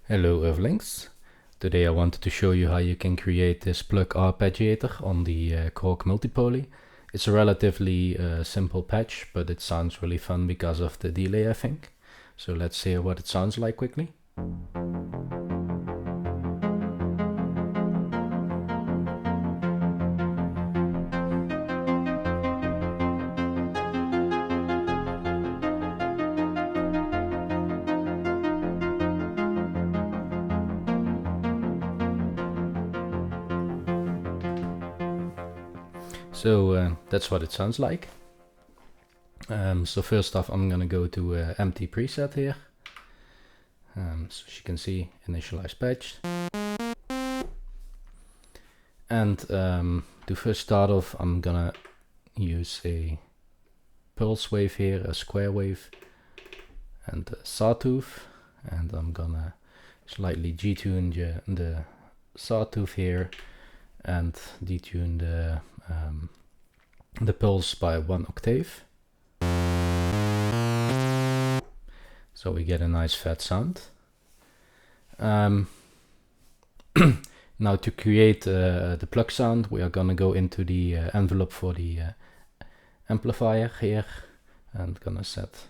Hello Earthlings. Today I wanted to show you how you can create this pluck Arpeggiator on the Korg multipoly. It's a relatively simple patch, but it sounds really fun because of the delay, I think. So let's hear what it sounds like quickly. So that's what it sounds like. So first off, I'm gonna go to empty preset here. So as you can see, initialize patch. And to first start off, I'm gonna use a pulse wave here, a square wave, and a sawtooth. And I'm gonna slightly detune the sawtooth here and detune the pulse by 1 octave. So we get a nice fat sound. Now to create the pluck sound, we are gonna go into the envelope for the amplifier here and gonna set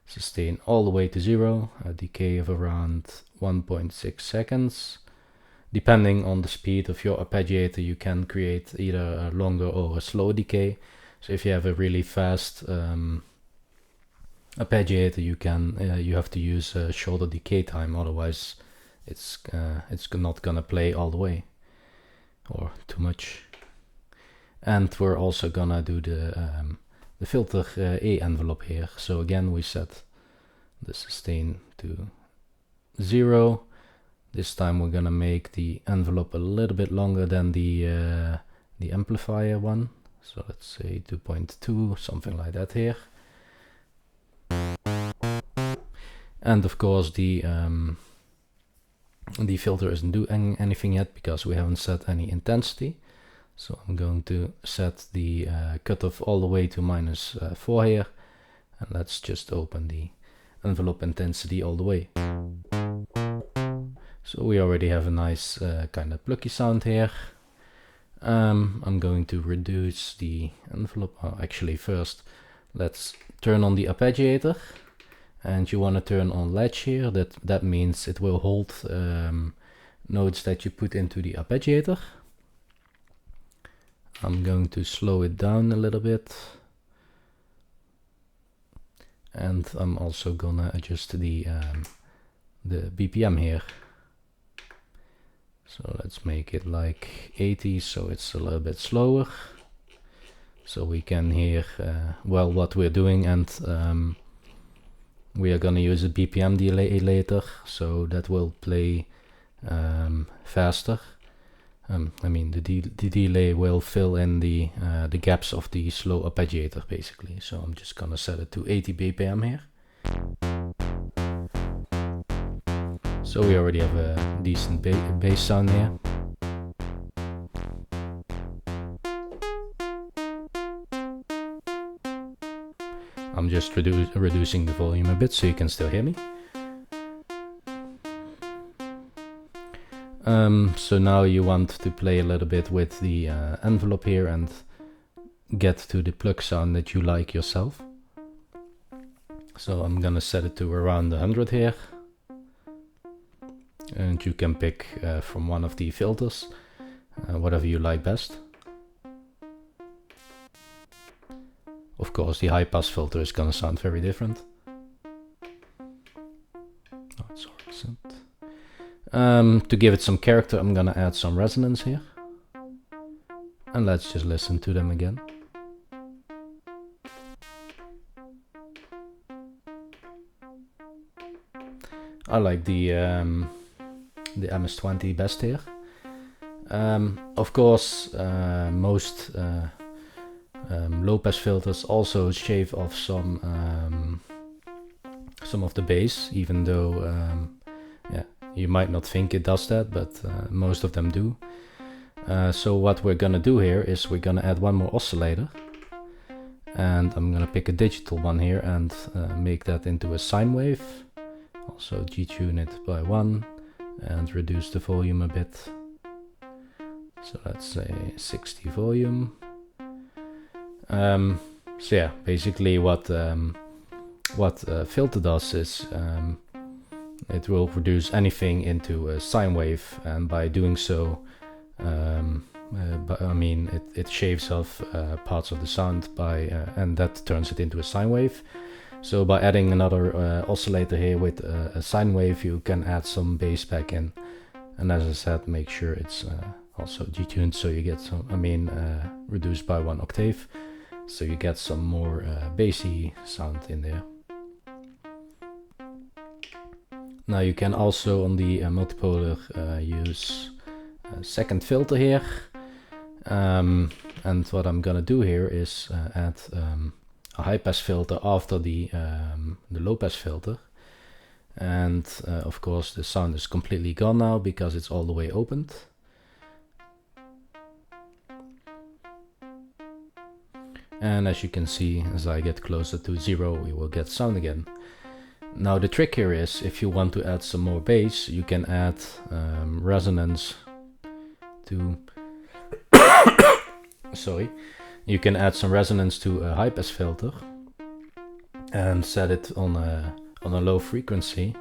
sustain all the way to 0, a decay of around 1.6 seconds. Depending on the speed of your arpeggiator, you can create either a longer or a slow decay. So if you have a really fast arpeggiator, you have to use a shorter decay time, otherwise it's not gonna play all the way or too much. And we're also gonna do the filter A envelope here. So again, we set the sustain to 0. This time we're gonna make the envelope a little bit longer than the amplifier one. So let's say 2.2, something like that here. And of course the filter isn't doing anything yet because we haven't set any intensity. So I'm going to set the cutoff all the way to -4 here. And let's just open the envelope intensity all the way. So we already have a nice kind of plucky sound here. I'm going to reduce the envelope. Oh, actually first let's turn on the arpeggiator, and you want to turn on latch here. That means it will hold notes that you put into the arpeggiator. I'm going to slow it down a little bit, and I'm also gonna adjust the BPM here. So let's make it like 80, so it's a little bit slower, so we can hear well what we're doing. And we are gonna use a BPM delay later, so that will play faster. I mean the delay will fill in the gaps of the slow arpeggiator basically. So I'm just gonna set it to 80 BPM here. So we already have a decent bass sound here. I'm just reducing the volume a bit so you can still hear me. So now you want to play a little bit with the envelope here and get to the pluck sound that you like yourself. So I'm gonna set it to around 100 here. And you can pick from one of the filters, whatever you like best. Of course, the high pass filter is gonna sound very different. Oh, it's accent. To give it some character, I'm gonna add some resonance here. And let's just listen to them again. I like the MS-20 best here. Of course, most low pass filters also shave off some of the bass, even though yeah, you might not think it does that, but most of them do. So what we're gonna do here is we're gonna add one more oscillator, and I'm gonna pick a digital one here and make that into a sine wave. Also detune it by 1, and reduce the volume a bit. So let's say 60 volume. So yeah, basically what filter does is it will reduce anything into a sine wave, and by doing so, but, I mean, it shaves off parts of the sound and that turns it into a sine wave. So by adding another oscillator here with a sine wave, you can add some bass back in. And as I said, make sure it's also detuned, so you get some, reduced by 1 octave, so you get some more bassy sound in there. Now you can also on the multipolar use a second filter here. And what I'm gonna do here is add a high pass filter after the low pass filter. And of course the sound is completely gone now because it's all the way opened. And as you can see, as I get closer to 0, we will get sound again. Now the trick here is, if you want to add some more bass, you can add resonance to you can add some resonance to a high pass filter and set it on a low frequency,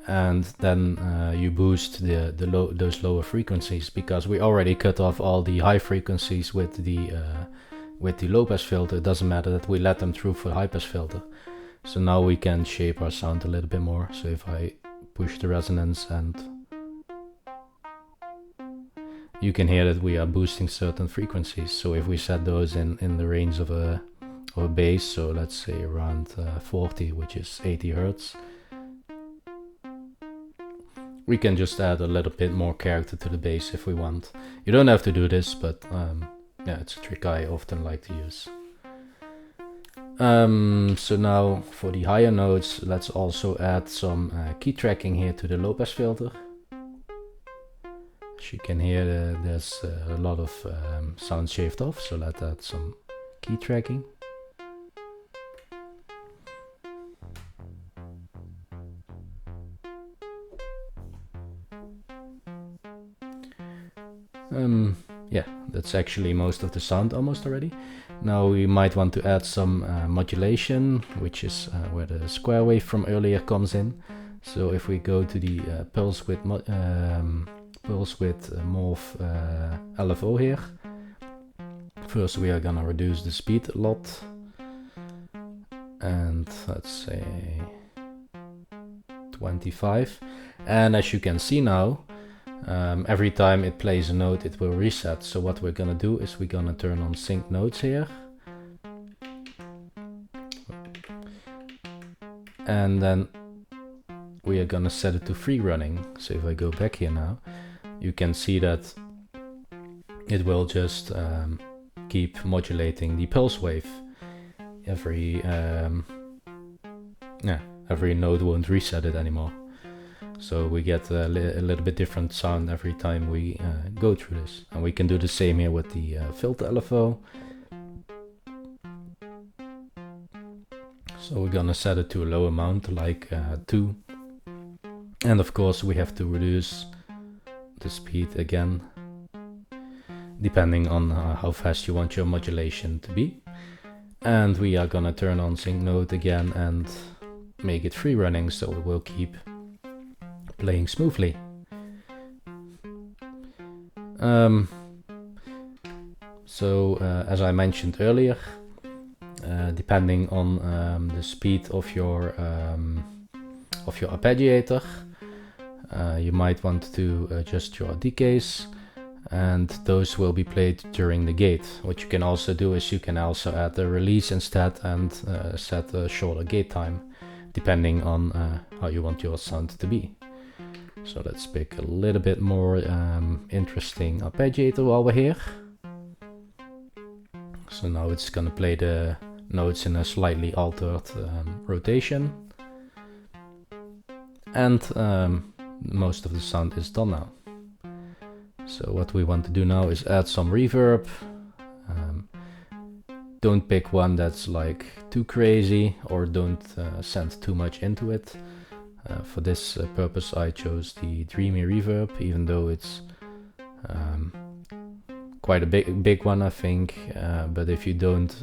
and then you boost those lower frequencies, because we already cut off all the high frequencies with the low pass filter. It doesn't matter that we let them through for the high pass filter. So now we can shape our sound a little bit more. So if I push the resonance, and you can hear that we are boosting certain frequencies. So if we set those in the range of a bass, so let's say around 40, which is 80 Hertz, we can just add a little bit more character to the bass if we want. You don't have to do this, but yeah, it's a trick I often like to use. So now for the higher notes, let's also add some key tracking here to the low pass filter. As you can hear, there's a lot of sound shaved off, so let's add some key tracking. Yeah, that's actually most of the sound almost already. Now we might want to add some modulation, which is where the square wave from earlier comes in. So if we go to the pulse width morph LFO here, first we are gonna reduce the speed a lot, and let's say 25. And as you can see now, every time it plays a note, it will reset. So what we're gonna do is we're gonna turn on sync notes here, and then we are gonna set it to free running. So if I go back here now, you can see that it will just keep modulating the pulse wave. Every note won't reset it anymore. So we get a little bit different sound every time we go through this. And we can do the same here with the filter LFO. So we're gonna set it to a low amount, like 2. And of course we have to reduce the speed again, depending on how fast you want your modulation to be. And we are gonna turn on sync note again and make it free running, so it will keep playing smoothly. As I mentioned earlier, depending on the speed of your arpeggiator, you might want to adjust your decays, and those will be played during the gate. What you can also do is you can also add a release instead and set a shorter gate time, depending on how you want your sound to be. So let's pick a little bit more interesting arpeggiator while we're here. So now it's gonna play the notes in a slightly altered rotation, and most of the sound is done now. So what we want to do now is add some reverb. Don't pick one that's like too crazy, or don't send too much into it. For this purpose I chose the Dreamy Reverb, even though it's quite a big one, I think, but if you don't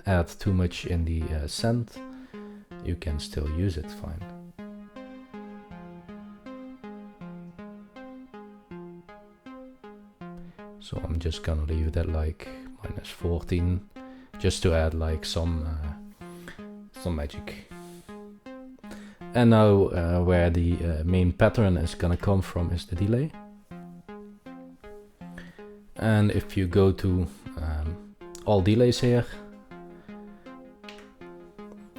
add too much in the send, you can still use it fine. So I'm just gonna leave that like -14, just to add like some magic. And now where the main pattern is gonna come from is the delay. And if you go to all delays here,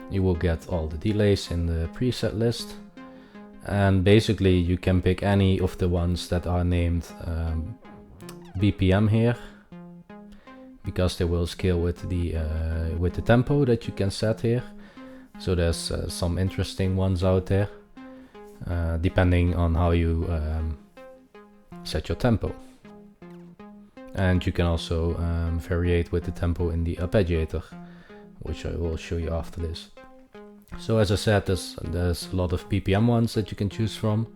you will get all the delays in the preset list. And basically you can pick any of the ones that are named BPM here, because they will scale with the tempo that you can set here. So there's some interesting ones out there, depending on how you set your tempo. And you can also variate with the tempo in the Arpeggiator, which I will show you after this. So as I said, there's a lot of BPM ones that you can choose from,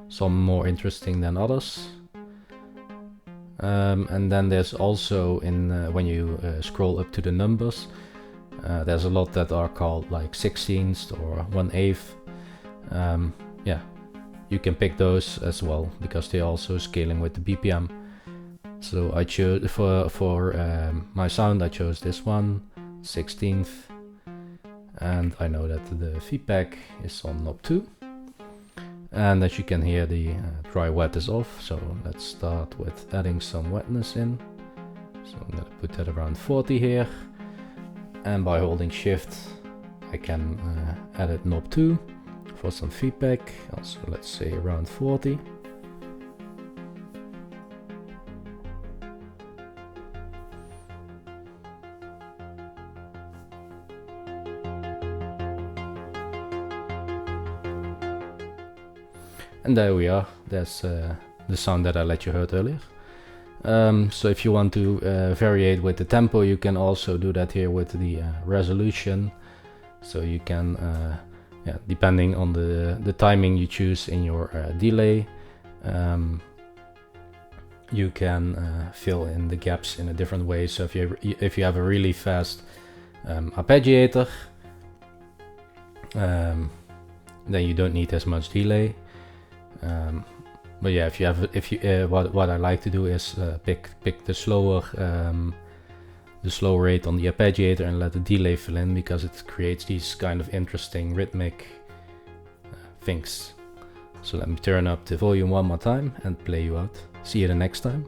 some more interesting than others. And then there's also, when you scroll up to the numbers, there's a lot that are called like 16th or 1/8. Yeah, you can pick those as well, because they're also scaling with the BPM. So I chose for my sound, I chose this one, 16th, and I know that the feedback is on knob 2. And as you can hear, the dry wet is off, so let's start with adding some wetness in. So I'm gonna put that around 40 here, and by holding shift I can edit knob 2 for some feedback, also let's say around 40. And there we are, there's the sound that I let you heard earlier. So if you want to variate with the tempo, you can also do that here with the resolution. So you can, yeah, depending on the timing you choose in your delay, you can fill in the gaps in a different way. So if you have a really fast Arpeggiator, then you don't need as much delay. But yeah, what I like to do is pick the slower rate on the Arpeggiator and let the delay fill in, because it creates these kind of interesting rhythmic things. So let me turn up the volume one more time and play you out. See you the next time.